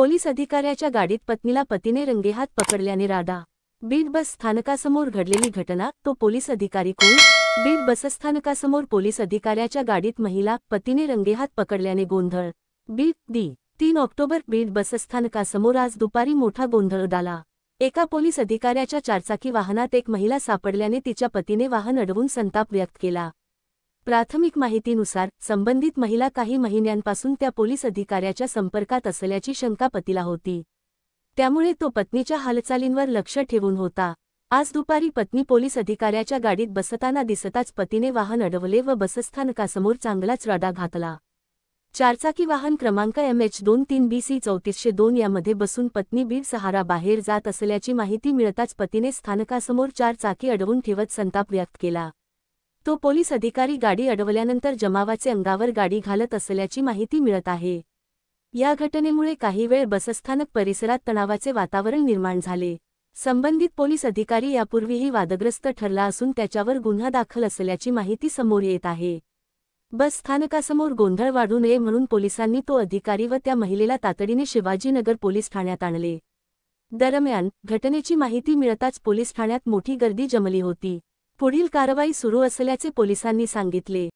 Police अधिकाऱ्याच्या गाडीत पत्नीला पतीने रंगेहात पकडल्याने राडा। बीड बस स्थानकासमोर घडलेली घटना। तो पोलीस अधिकारी कोण? बीड बसस्थानकासमोर पोलीस अधिकाऱ्याच्या गाडीत महिला पतीने रंगेहात पकडल्याने गोंधळ। बीड दि. 3 ऑक्टोबर बीड बसस्थानकासमोर आज दुपारी मोठा गोंधळ उडाला। एका पोलीस अधिकाऱ्याच्या चारचाकी वाहनात एक महिला सापडल्याने तिच्या पतीने वाहन अडवून संताप व्यक्त केला। प्राथमिक माहितीनुसार संबंधित महिला काही महिन्यांपासून त्या पोलीस अधिकाऱ्याच्या संपर्कात असल्याची शंका पतीला होती, त्यामुळे तो पत्नीच्या हालचालींवर लक्ष ठेवून होता। आज दुपारी पत्नी पोलीस अधिकाऱ्याच्या गाडीत बसताना दिसताच पतीने वाहन अडवले व बसस्थानकासमोर चांगलाच राडा घातला। चारचाकी वाहन क्रमांक MH23BC 3402 यामध्ये बसून पत्नी बीड सहारा बाहेर जात असल्याची माहिती मिळताच पतीने स्थानकासमोर चारचाकी अडवून ठेवत संताप व्यक्त केला। तो पोलीस अधिकारी गाडी अडवल्यानंतर जमावाचे अंगावर गाडी घालत असल्याची माहिती मिळत आहे। या घटनेमुळे काही वेळ बसस्थानक परिसरात तणावाचे वातावरण निर्माण झाले। संबंधित पोलीस अधिकारी यापूर्वीही वादग्रस्त ठरला असून त्याच्यावर गुन्हा दाखल असल्याची माहिती समोर येत आहे। बस स्थानकासमोर गोंधळ वाढू नये म्हणून पोलिसांनी तो अधिकारी व त्या महिलेला तातडीने शिवाजीनगर पोलीस ठाण्यात आणले। दरम्यान घटनेची माहिती मिळताच पोलीस ठाण्यात मोठी गर्दी जमली होती। पुढील कारवाई सुरू असल्याचे पोलिसांनी सांगितले।